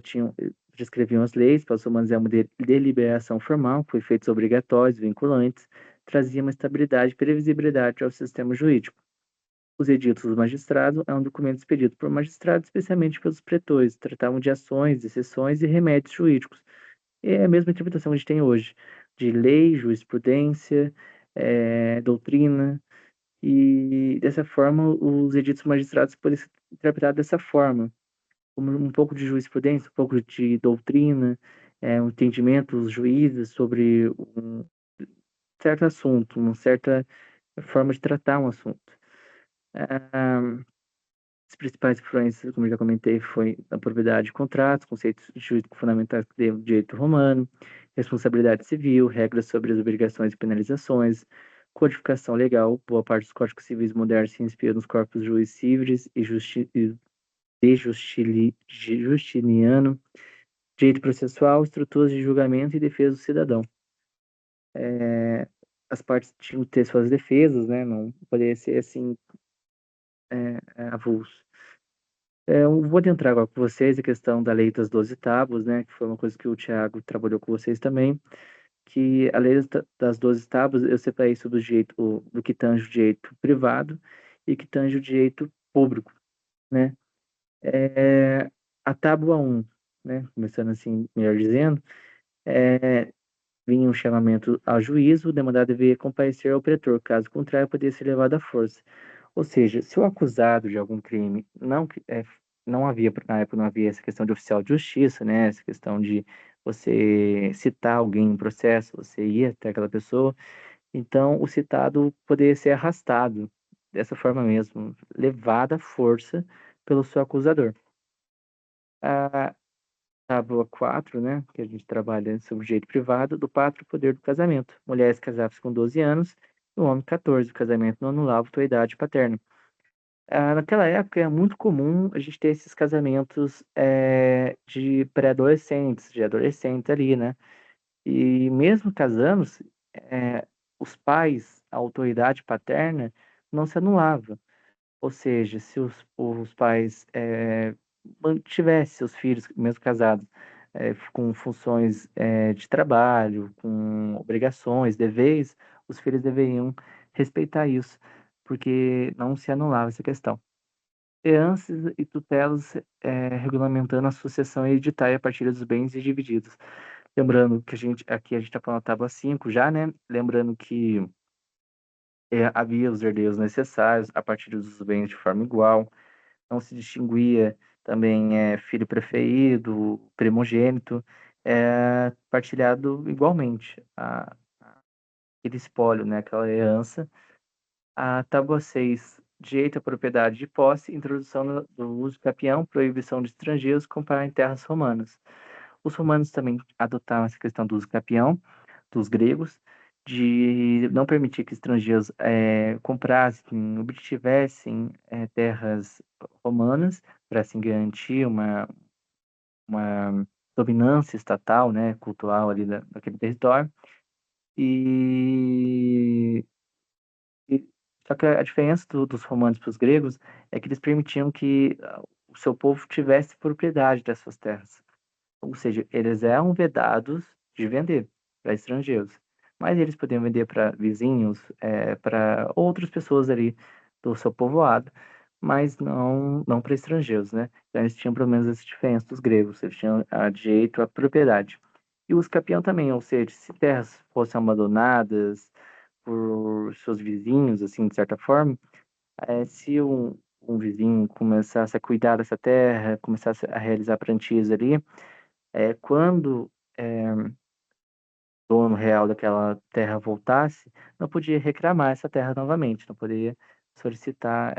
escreviam as leis, para os romanos é uma deliberação formal, com efeitos obrigatórios, vinculantes, trazia uma estabilidade e previsibilidade ao sistema jurídico. Os editos dos magistrados é um documento expedido por magistrados, especialmente pelos pretores, tratavam de ações, exceções e remédios jurídicos. É a mesma interpretação que a gente tem hoje, de lei, jurisprudência, doutrina, e dessa forma os editos magistrados podem ser interpretados dessa forma, como um pouco de jurisprudência, um pouco de doutrina, um entendimento dos juízes sobre um certo assunto, uma certa forma de tratar um assunto. As principais influências, como eu já comentei, foi a propriedade de contratos, conceitos jurídicos fundamentais do direito romano, responsabilidade civil, regras sobre as obrigações e penalizações, codificação legal. Boa parte dos códigos civis modernos se inspira nos corpos juris civis e Justiniano, direito processual, estruturas de julgamento e defesa do cidadão. As partes tinham que ter suas defesas, né? Não poderia ser assim, avulso. Eu vou adentrar agora com vocês a questão da lei das 12 tábuas, né? Que foi uma coisa que o Tiago trabalhou com vocês também. Que a lei das 12 tábuas, eu separei isso do que tange o direito privado e que tange o direito público, né? É, a tábua 1, né? Começando assim, melhor dizendo, vinha um chamamento ao juízo, o demandado deveria comparecer ao pretor, caso contrário, poderia ser levado à força. Ou seja, se o acusado de algum crime não havia, na época não havia essa questão de oficial de justiça, né? Essa questão de você citar alguém em processo, você ia até aquela pessoa, então o citado poderia ser arrastado dessa forma mesmo, levado à força pelo seu acusador. A tábua 4, né, que a gente trabalha sobre direito privado, do pátrio poder do casamento. Mulheres casavam-se com 12 anos, e o homem 14. O casamento não anulava a autoridade paterna. Naquela época era muito comum a gente ter esses casamentos de pré-adolescentes, de adolescentes ali, né? E mesmo casando-se, os pais, a autoridade paterna, não se anulava. Ou seja, se os pais mantivessem seus filhos, mesmo casados, com funções de trabalho, com obrigações, deveres, os filhos deveriam respeitar isso, porque não se anulava essa questão. Heranças e tutelas regulamentando a sucessão hereditária a partir dos bens divididos. Lembrando que aqui a gente está falando da tábua 5 já, né? Lembrando que havia os herdeiros necessários a partir dos bens de forma igual, não se distinguia também filho preferido, primogênito, partilhado igualmente, aquele espólio, né, aquela herança. A tábua 6, direito à propriedade de posse, introdução do uso capião, proibição de estrangeiros comprar em terras romanas. Os romanos também adotaram essa questão do uso capião, dos gregos, de não permitir que estrangeiros comprassem, obtivessem terras romanas, para assim garantir uma dominância estatal, né, cultural ali daquele território. E, e só que a diferença dos romanos para os gregos é que eles permitiam que o seu povo tivesse propriedade dessas terras. Ou seja, eles eram vedados de vender para estrangeiros, mas eles podiam vender para vizinhos, para outras pessoas ali do seu povoado, mas não para estrangeiros, né? Então eles tinham pelo menos essa diferença dos gregos, eles tinham direito à propriedade. E os capião também, ou seja, se terras fossem abandonadas por seus vizinhos, assim, de certa forma, se um vizinho começasse a cuidar dessa terra, começasse a realizar plantios ali, quando o dono real daquela terra voltasse, não podia reclamar essa terra novamente, não poderia solicitar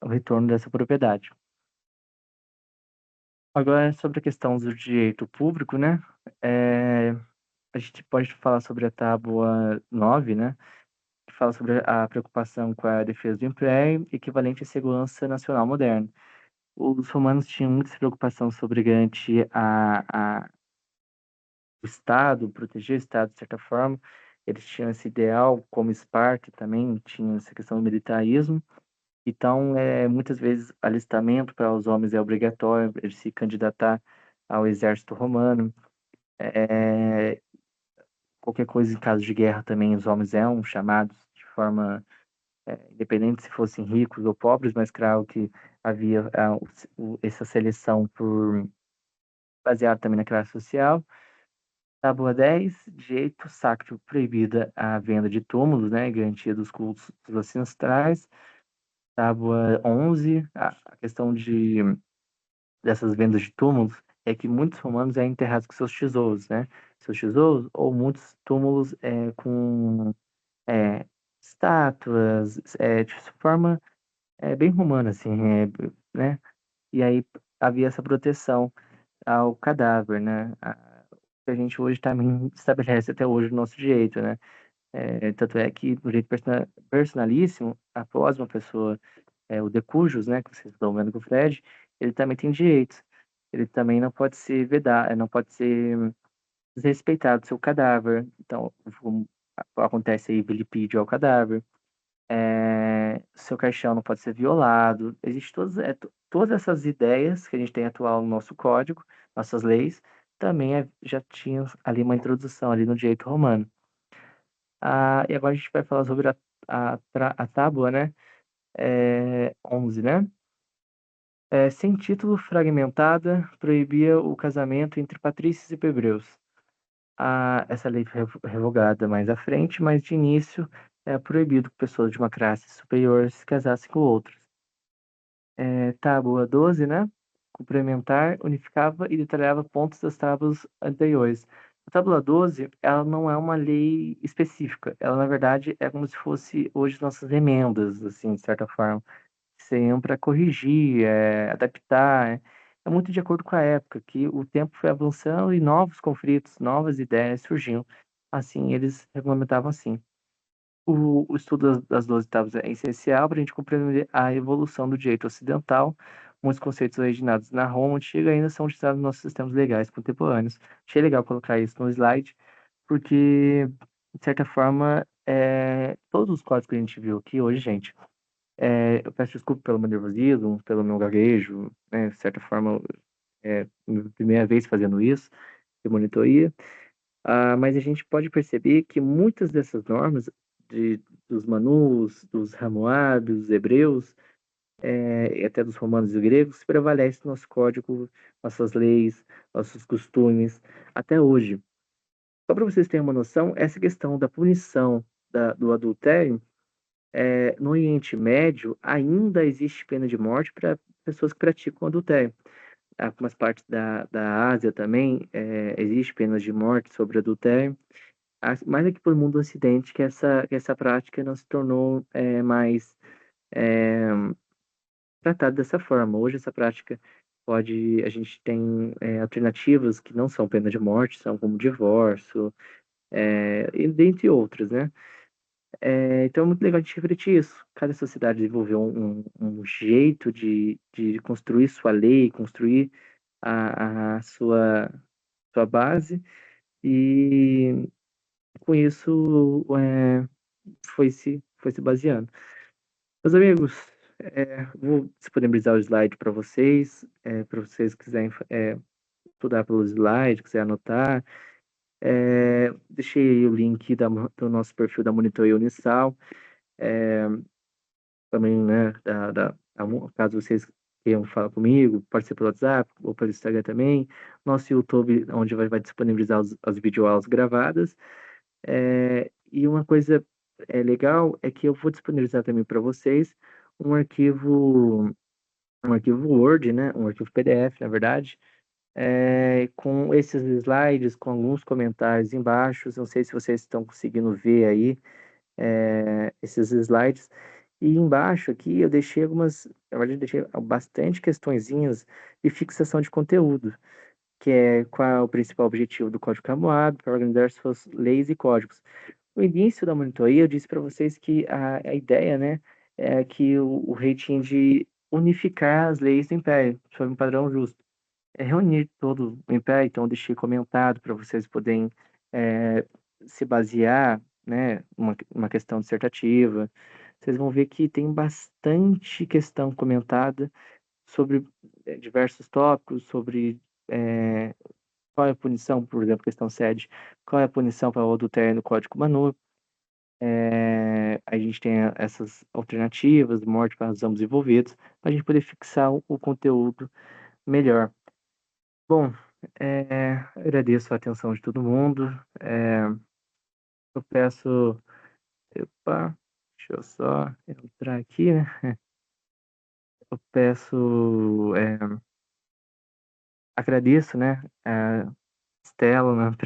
o retorno dessa propriedade. Agora, sobre a questão do direito público, né? É, a gente pode falar sobre a tábua 9, né? Que fala sobre a preocupação com a defesa do emprego, equivalente à segurança nacional moderna. Os romanos tinham muita preocupação sobre garantir o Estado, proteger o Estado de certa forma. Eles tinham esse ideal, como Esparta também tinha essa questão do militarismo. Então, muitas vezes, alistamento para os homens é obrigatório, eles se candidatar ao exército romano. É, qualquer coisa em caso de guerra também, os homens eram chamados de forma independente se fossem ricos ou pobres, mas claro que havia essa seleção por baseado também na classe social. Tábua 10, direito sacro proibida a venda de túmulos, né, garantia dos cultos dos ancestrais. Tábua 11, a questão dessas vendas de túmulos é que muitos romanos eram enterrados com seus tesouros, né? Seus tesouros, ou muitos túmulos com é, estátuas, de forma bem romana, assim, né? E aí havia essa proteção ao cadáver, né? Que a gente hoje também estabelece até hoje no nosso direito, né? Tanto é que no direito personalíssimo, após uma pessoa, o de cujus, né, que vocês estão vendo com o Fred, ele também tem direitos. Ele também não pode ser vedado, não pode ser desrespeitado seu cadáver. Então, acontece aí vilipídio ao cadáver. Seu caixão não pode ser violado. Existem todas essas ideias que a gente tem atual no nosso código, nossas leis, também já tinham ali uma introdução ali no direito romano. E agora a gente vai falar sobre a tábua, né? 11, né? Sem título, fragmentada, proibia o casamento entre patrícios e plebeus. Essa lei foi revogada mais à frente, mas de início é proibido que pessoas de uma classe superior se casassem com outros. Tábua 12, né? Complementar, unificava e detalhava pontos das tábuas anteriores. A tábua 12, ela não é uma lei específica. Ela, na verdade, é como se fosse hoje nossas emendas, assim, de certa forma. Seriam para corrigir, adaptar. É muito de acordo com a época, que o tempo foi avançando e novos conflitos, novas ideias surgiam. Assim, eles regulamentavam assim. O estudo das 12 tábuas é essencial para a gente compreender a evolução do direito ocidental. Muitos conceitos originados na Roma antiga ainda são utilizados nos nossos sistemas legais contemporâneos. Achei legal colocar isso no slide, porque, de certa forma, todos os códigos que a gente viu aqui hoje, gente, eu peço desculpa pelo meu nervosismo, pelo meu gaguejo, né? De certa forma, minha primeira vez fazendo isso, de monitoria. Mas a gente pode perceber que muitas dessas normas dos Manus, dos Hammurabi, dos hebreus, e até dos romanos e gregos, prevalecem no nosso código, nossas leis, nossos costumes, até hoje. Só para vocês terem uma noção, essa questão da punição do adultério, no Oriente Médio, ainda existe pena de morte para pessoas que praticam adultério. Algumas partes da Ásia também existe pena de morte sobre adultério. Mais aqui para o mundo ocidente que essa prática não se tornou mais é, tratada dessa forma. Hoje essa prática a gente tem alternativas que não são pena de morte, são como divórcio, e dentre outras, né? Então é muito legal a gente refletir isso. Cada sociedade desenvolveu um jeito de construir sua lei, construir a sua base, e com isso foi se baseando. Meus amigos, vou disponibilizar o slide para vocês quiserem estudar pelo slide, quiser anotar. Deixei aí o link do nosso perfil da Monitoria Unisal, também, né, caso vocês queiram falar comigo, pode ser pelo WhatsApp ou pelo Instagram também. Nosso YouTube, onde vai disponibilizar as videoaulas gravadas. E uma coisa legal é que eu vou disponibilizar também para vocês um arquivo, um arquivo Word, né? Um arquivo PDF, na verdade, com esses slides, com alguns comentários embaixo. Não sei se vocês estão conseguindo ver aí esses slides. E embaixo aqui eu deixei algumas, na verdade, eu deixei bastante questõezinhas de fixação de conteúdo, que é qual é o principal objetivo do Código Camuado para organizar suas leis e códigos. No início da monitoria, eu disse para vocês que a ideia, né, é que o rei tinha de unificar as leis do Império, sob um padrão justo. É reunir todo o Império, então eu deixei comentado para vocês poderem é, se basear, né, uma questão dissertativa. Vocês vão ver que tem bastante questão comentada sobre diversos tópicos, sobre é, qual é a punição, por exemplo, questão sede, qual é a punição para o adultério no Código Manu. A gente tem essas alternativas, morte para os ambos envolvidos, para a gente poder fixar o conteúdo melhor. Bom, agradeço a atenção de todo mundo. Eu peço. Opa, deixa eu só entrar aqui, né? Eu peço. Agradeço, né? A Stella, né,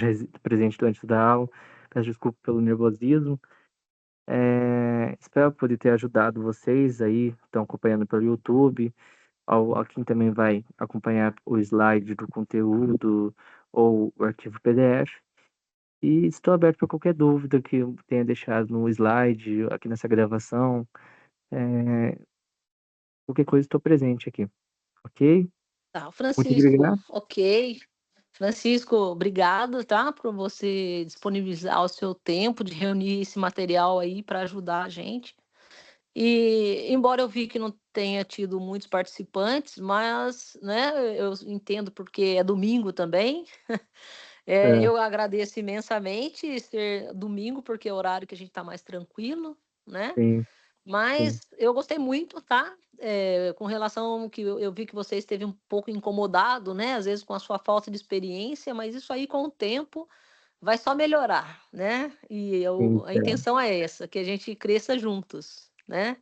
presente durante toda a aula. Peço desculpa pelo nervosismo. Espero poder ter ajudado vocês aí, que estão acompanhando pelo YouTube, a quem também vai acompanhar o slide do conteúdo ou o arquivo PDF. E estou aberto para qualquer dúvida que eu tenha deixado no slide, aqui nessa gravação. Qualquer coisa, estou presente aqui, ok? Tá, Muito Francisco, obrigado. ok. Francisco, obrigado, tá, por você disponibilizar o seu tempo de reunir esse material aí para ajudar a gente. E embora eu vi que não tenha tido muitos participantes, mas, né, eu entendo porque é domingo também. É, Eu agradeço imensamente ser domingo, porque é o horário que a gente está mais tranquilo, né? sim, sim, Mas eu gostei muito, tá? Com relação ao que eu vi que você esteve um pouco incomodado, né? Às vezes com a sua falta de experiência, mas isso aí com o tempo vai só melhorar, né? E sim, a intenção é essa, que a gente cresça juntos, né?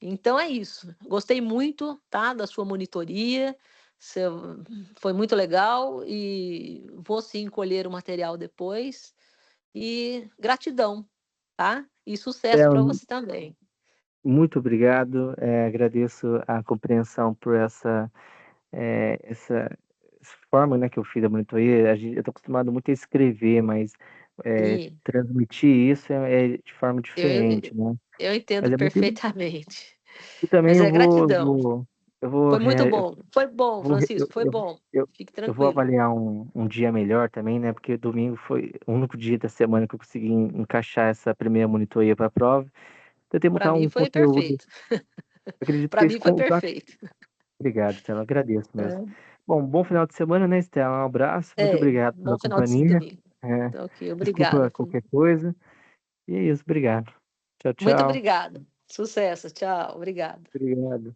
Então é isso. Gostei muito, tá, da sua monitoria. Seu- Foi muito legal e vou sim colher o material depois. E gratidão, tá? E sucesso para Stella, você também. muito obrigado. Agradeço a compreensão por essa forma, né, que eu fiz a monitoria. Eu estou acostumado muito a escrever, mas Sim, transmitir isso é de forma eu, diferente, né? eu entendo Mas é muito. perfeitamente. E também Mas eu é vou, eu gratidão. vou, eu vou, Foi muito re- bom. Foi bom, vou, re- Francisco, foi bom. eu, Fique eu vou tranquilo. avaliar um dia melhor também, né? Porque domingo foi o único dia da semana que eu consegui encaixar essa primeira monitoria para a prova. Tentei Para montar mim um foi conteúdo. perfeito. Eu acredito que Para esse mim foi perfeito. Obrigado, Stella. Agradeço mesmo. É, Bom final de semana, né, Stella? Um abraço. Muito obrigado pela bom final de companhia. domingo. É, Então, ok, desculpa obrigada. qualquer coisa. E é isso, obrigado. Tchau, Muito tchau. obrigada. Sucesso, tchau, obrigada. Obrigado.